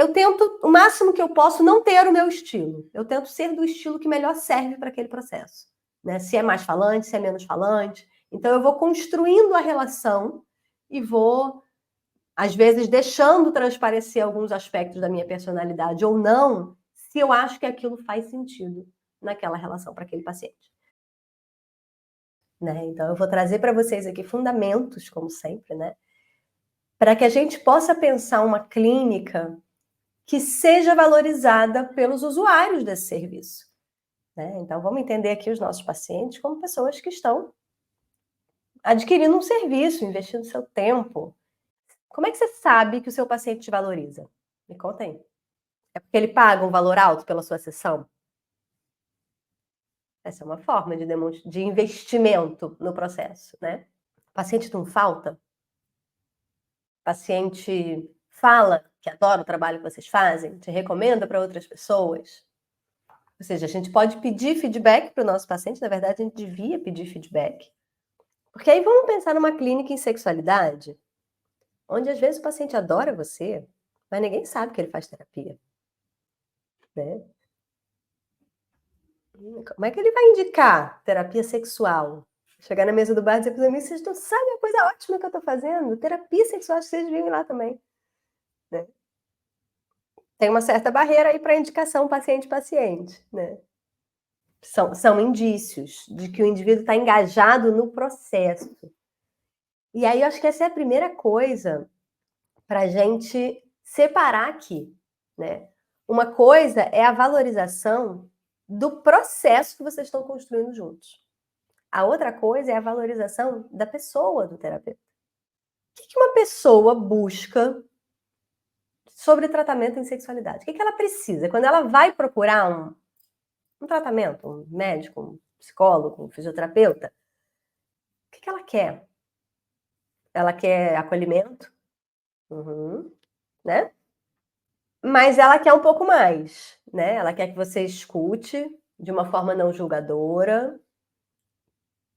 eu tento, o máximo que eu posso, não ter o meu estilo. Eu tento ser do estilo que melhor serve para aquele processo. Né? Se é mais falante, se é menos falante. Então, eu vou construindo a relação e vou, às vezes, deixando transparecer alguns aspectos da minha personalidade ou não, se eu acho que aquilo faz sentido naquela relação para aquele paciente. Né? Então, eu vou trazer para vocês aqui fundamentos, como sempre, né? Para que a gente possa pensar uma clínica que seja valorizada pelos usuários desse serviço. Né? Então, vamos entender aqui os nossos pacientes como pessoas que estão adquirindo um serviço, investindo seu tempo. Como é que você sabe que o seu paciente te valoriza? Me conta aí. É porque ele paga um valor alto pela sua sessão? Essa é uma forma de investimento no processo, né? O paciente não falta? O paciente fala que adora o trabalho que vocês fazem? Te recomenda para outras pessoas? Ou seja, a gente pode pedir feedback para o nosso paciente, na verdade, a gente devia pedir feedback. Porque aí vamos pensar numa clínica em sexualidade, onde às vezes o paciente adora você, mas ninguém sabe que ele faz terapia. Né? Como é que ele vai indicar terapia sexual? Chegar na mesa do bar e dizer para os amigos, vocês não sabem a coisa ótima que eu estou fazendo? Terapia sexual, acho que vocês deviam ir lá também. Né? Tem uma certa barreira aí para indicação paciente-paciente. Né? São indícios de que o indivíduo está engajado no processo. E aí eu acho que essa é a primeira coisa para a gente separar aqui. Né? Uma coisa é a valorização do processo que vocês estão construindo juntos. A outra coisa é a valorização da pessoa do terapeuta. O que uma pessoa busca sobre tratamento em sexualidade? O que ela precisa? Quando ela vai procurar um tratamento, um médico, um psicólogo, um fisioterapeuta, o que ela quer? Ela quer acolhimento, né? Mas ela quer um pouco mais, né? Ela quer que você escute de uma forma não julgadora,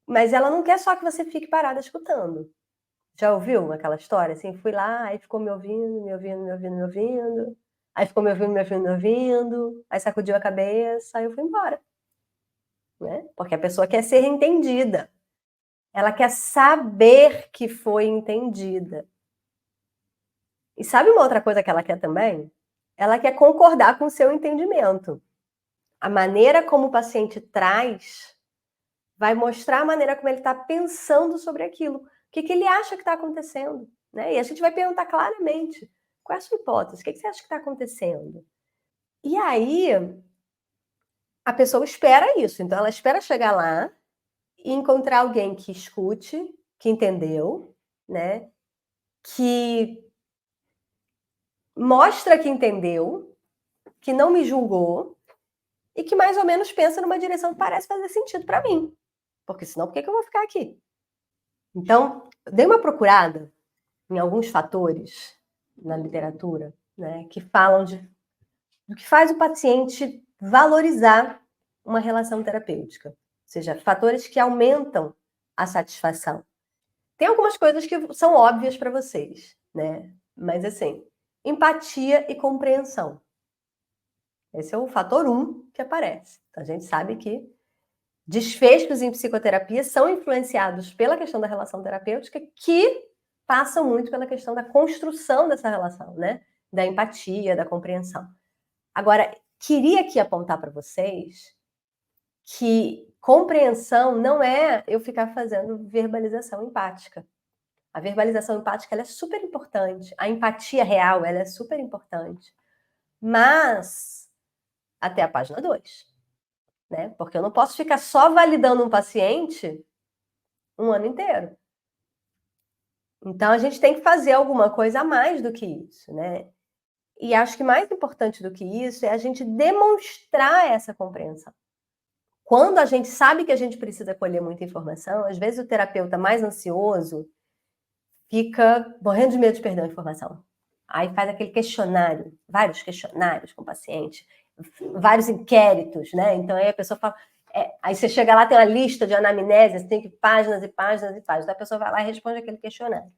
mas ela não quer só que você fique parada escutando. Já ouviu aquela história? Assim, fui lá, aí ficou me ouvindo, me ouvindo, me ouvindo, me ouvindo. Aí ficou me ouvindo, me ouvindo, me ouvindo. Aí sacudiu a cabeça, aí eu fui embora. Né? Porque a pessoa quer ser entendida. Ela quer saber que foi entendida. E sabe uma outra coisa que ela quer também? Ela quer concordar com o seu entendimento. A maneira como o paciente traz vai mostrar a maneira como ele está pensando sobre aquilo. O que ele acha que está acontecendo. Né? E a gente vai perguntar claramente, qual é a sua hipótese? O que você acha que está acontecendo? E aí, a pessoa espera isso. Então, ela espera chegar lá e encontrar alguém que escute, que entendeu, né? Que mostra que entendeu, que não me julgou e que mais ou menos pensa numa direção que parece fazer sentido para mim. Porque senão, por que eu vou ficar aqui? Então, dei uma procurada em alguns fatores na literatura, né, que falam do que faz o paciente valorizar uma relação terapêutica. Ou seja, fatores que aumentam a satisfação. Tem algumas coisas que são óbvias para vocês, né? Mas assim, empatia e compreensão. Esse é o fator 1 que aparece. Então, a gente sabe que desfechos em psicoterapia são influenciados pela questão da relação terapêutica, que passam muito pela questão da construção dessa relação, né? Da empatia, da compreensão. Agora, queria aqui apontar para vocês que compreensão não é eu ficar fazendo verbalização empática. A verbalização empática ela é super importante. A empatia real ela é super importante. Mas até a página 2. Né? Porque eu não posso ficar só validando um paciente um ano inteiro. Então, a gente tem que fazer alguma coisa a mais do que isso, né? E acho que mais importante do que isso é a gente demonstrar essa compreensão. Quando a gente sabe que a gente precisa colher muita informação, às vezes o terapeuta mais ansioso fica morrendo de medo de perder a informação. Aí faz aquele questionário, vários questionários com o paciente, vários inquéritos, né? Então aí a pessoa fala... aí você chega lá, tem uma lista de anamnésias, tem páginas e páginas e páginas. Então a pessoa vai lá e responde aquele questionário.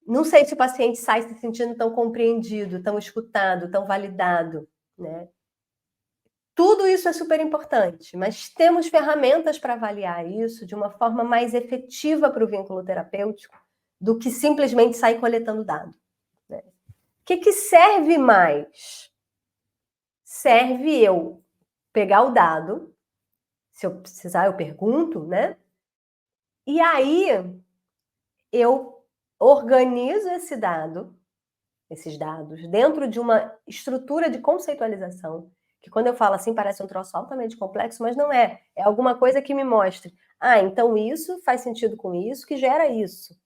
Não sei se o paciente sai se sentindo tão compreendido, tão escutado, tão validado, né? Tudo isso é super importante, mas temos ferramentas para avaliar isso de uma forma mais efetiva para o vínculo terapêutico do que simplesmente sair coletando dado, né? O que serve mais? Serve eu pegar o dado, se eu precisar eu pergunto, né? E aí eu organizo esses dados, dentro de uma estrutura de conceitualização, que quando eu falo assim parece um troço altamente complexo, mas não é. É alguma coisa que me mostre, então isso faz sentido com isso, que gera isso.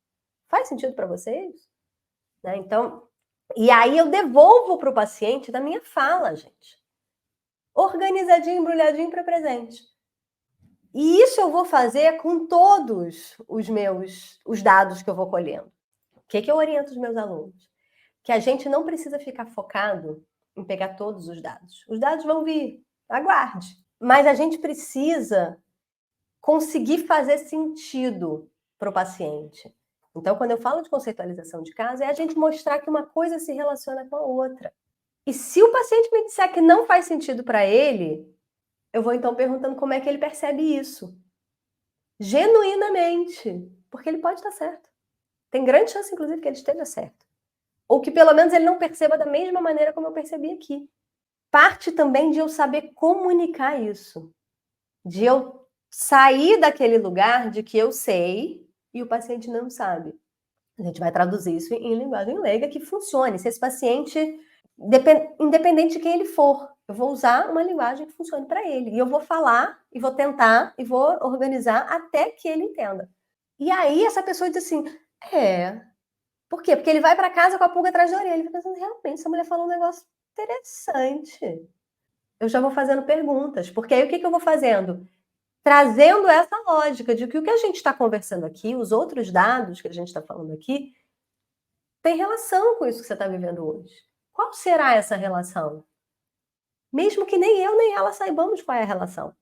Faz sentido para vocês? Né? Então, e aí eu devolvo para o paciente da minha fala, gente. Organizadinho, embrulhadinho para presente. E isso eu vou fazer com todos os dados que eu vou colhendo. O que eu oriento os meus alunos? Que a gente não precisa ficar focado em pegar todos os dados. Os dados vão vir, aguarde. Mas a gente precisa conseguir fazer sentido para o paciente. Então, quando eu falo de conceitualização de caso, é a gente mostrar que uma coisa se relaciona com a outra. E se o paciente me disser que não faz sentido para ele, eu vou então perguntando como é que ele percebe isso. Genuinamente. Porque ele pode estar certo. Tem grande chance, inclusive, que ele esteja certo. Ou que pelo menos ele não perceba da mesma maneira como eu percebi aqui. Parte também de eu saber comunicar isso. De eu sair daquele lugar de que eu sei e o paciente não sabe. A gente vai traduzir isso em linguagem leiga que funcione. Se esse paciente, independente de quem ele for, eu vou usar uma linguagem que funcione para ele. E eu vou falar, e vou tentar, e vou organizar até que ele entenda. E aí essa pessoa diz assim, por quê? Porque ele vai para casa com a pulga atrás da orelha. Ele fica pensando, realmente, essa mulher falou um negócio interessante. Eu já vou fazendo perguntas, porque aí o que eu vou fazendo? Trazendo essa lógica de que o que a gente está conversando aqui, os outros dados que a gente está falando aqui, tem relação com isso que você está vivendo hoje. Qual será essa relação? Mesmo que nem eu nem ela saibamos qual é a relação,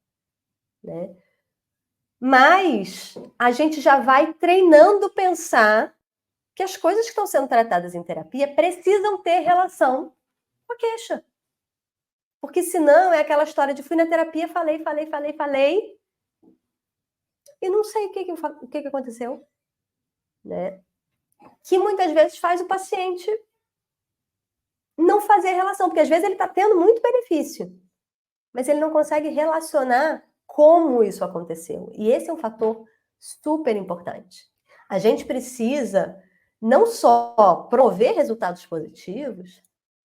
né? Mas a gente já vai treinando pensar que as coisas que estão sendo tratadas em terapia precisam ter relação com a queixa. Porque senão é aquela história de fui na terapia, falei, e não sei o que aconteceu, né? Que muitas vezes faz o paciente não fazer relação, porque às vezes ele está tendo muito benefício, mas ele não consegue relacionar como isso aconteceu. E esse é um fator super importante. A gente precisa não só prover resultados positivos,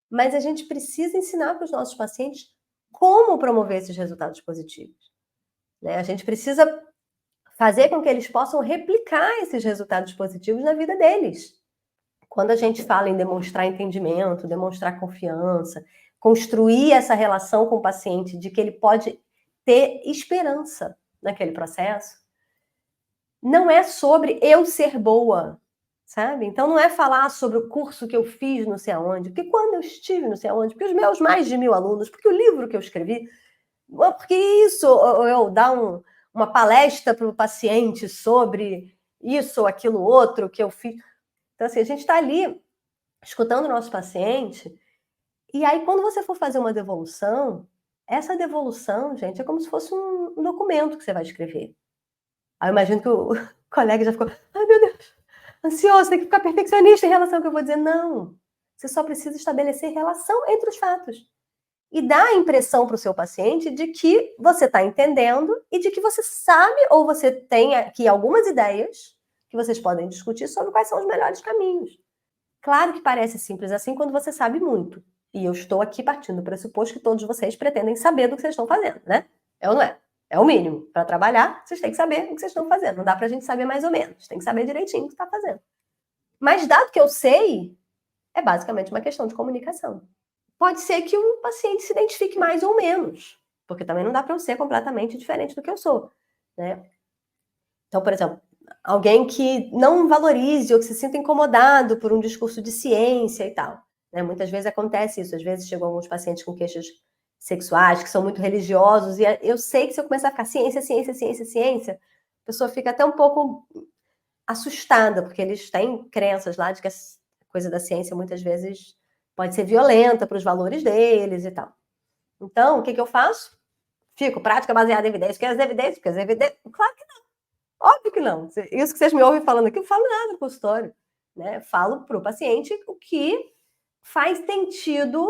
mas a gente precisa ensinar para os nossos pacientes como promover esses resultados positivos, né? A gente precisa fazer com que eles possam replicar esses resultados positivos na vida deles. Quando a gente fala em demonstrar entendimento, demonstrar confiança, construir essa relação com o paciente de que ele pode ter esperança naquele processo, não é sobre eu ser boa, sabe? Então não é falar sobre o curso que eu fiz não sei aonde, porque quando eu estive não sei aonde, porque os meus mais de 1000 alunos, porque o livro que eu escrevi, porque isso, ou eu dar uma palestra para o paciente sobre isso ou aquilo outro que eu fiz. Então, assim, a gente está ali escutando o nosso paciente, e aí quando você for fazer uma devolução, essa devolução, gente, é como se fosse um documento que você vai escrever. Aí eu imagino que o colega já ficou, ai meu Deus, ansioso, tem que ficar perfeccionista em relação ao que eu vou dizer. Não, você só precisa estabelecer relação entre os fatos. E dar a impressão para o seu paciente de que você está entendendo e de que você sabe ou você tem aqui algumas ideias que vocês podem discutir sobre quais são os melhores caminhos. Claro que parece simples assim quando você sabe muito. E eu estou aqui partindo do pressuposto que todos vocês pretendem saber do que vocês estão fazendo, né? É ou não é? É o mínimo. Para trabalhar, vocês têm que saber o que vocês estão fazendo. Não dá para a gente saber mais ou menos. Tem que saber direitinho o que está fazendo. Mas dado que eu sei, é basicamente uma questão de comunicação. Pode ser que o paciente se identifique mais ou menos, porque também não dá para eu ser completamente diferente do que eu sou, né? Então, por exemplo, alguém que não valorize ou que se sinta incomodado por um discurso de ciência e tal, né? Muitas vezes acontece isso, às vezes chegam alguns pacientes com queixas sexuais, que são muito religiosos, e eu sei que se eu começar a ficar ciência, a pessoa fica até um pouco assustada, porque eles têm crenças lá de que a coisa da ciência muitas vezes pode ser violenta para os valores deles e tal. Então, o que eu faço? Fico, prática baseada em evidência. Porque as evidências, porque as evidências. Claro que não. Óbvio que não. Isso que vocês me ouvem falando aqui, eu não falo nada no consultório. Né? Falo para o paciente o que faz sentido,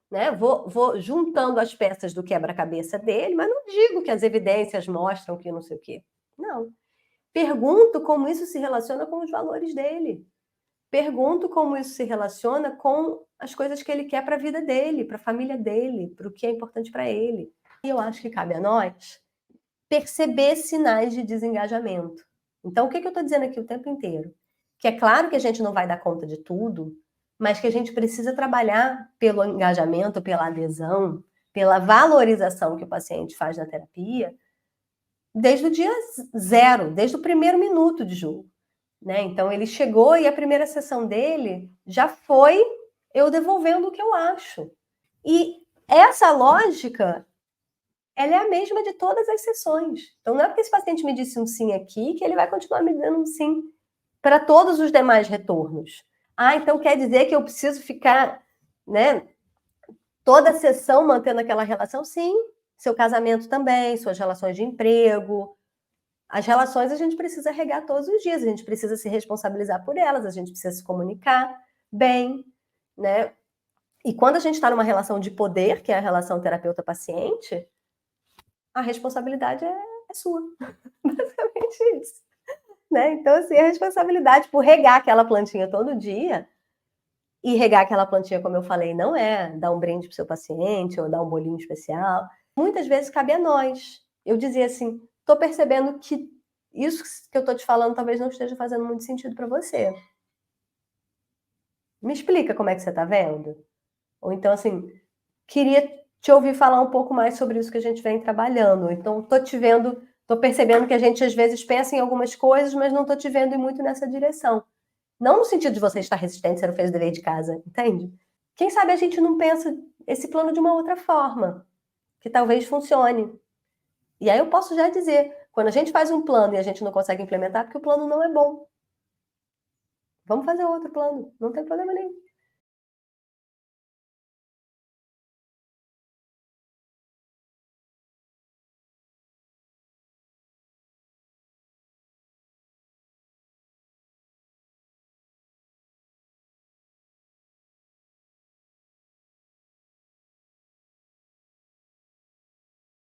né? Vou juntando as peças do quebra-cabeça dele, mas não digo que as evidências mostram que não sei o quê. Não. Pergunto como isso se relaciona com os valores dele. Pergunto como isso se relaciona com as coisas que ele quer para a vida dele, para a família dele, para o que é importante para ele. E eu acho que cabe a nós perceber sinais de desengajamento. Então, o que eu estou dizendo aqui o tempo inteiro? Que é claro que a gente não vai dar conta de tudo, mas que a gente precisa trabalhar pelo engajamento, pela adesão, pela valorização que o paciente faz na terapia, desde o dia zero, desde o primeiro minuto de jogo. Né? Então, ele chegou e a primeira sessão dele já foi eu devolvendo o que eu acho. E essa lógica, ela é a mesma de todas as sessões. Então, não é porque esse paciente me disse um sim aqui que ele vai continuar me dando um sim para todos os demais retornos. Ah, então quer dizer que eu preciso ficar, né, toda a sessão mantendo aquela relação? Sim. Seu casamento também, suas relações de emprego. As relações a gente precisa regar todos os dias, a gente precisa se responsabilizar por elas, a gente precisa se comunicar bem, né? E quando a gente está numa relação de poder, que é a relação terapeuta-paciente, a responsabilidade é sua. Basicamente isso. Né? Então, assim, a responsabilidade por regar aquela plantinha todo dia, e regar aquela plantinha, como eu falei, não é dar um brinde para o seu paciente ou dar um bolinho especial. Muitas vezes cabe a nós. Eu dizia assim, estou percebendo que isso que eu estou te falando talvez não esteja fazendo muito sentido para você. Me explica como é que você está vendo? Ou então, assim, queria te ouvir falar um pouco mais sobre isso que a gente vem trabalhando. Então, estou percebendo que a gente às vezes pensa em algumas coisas, mas não estou te vendo ir muito nessa direção. Não no sentido de você estar resistente, você não fez o dever de casa, entende? Quem sabe a gente não pensa esse plano de uma outra forma, que talvez funcione. E aí eu posso já dizer, quando a gente faz um plano e a gente não consegue implementar, porque o plano não é bom. Vamos fazer outro plano, não tem problema nenhum.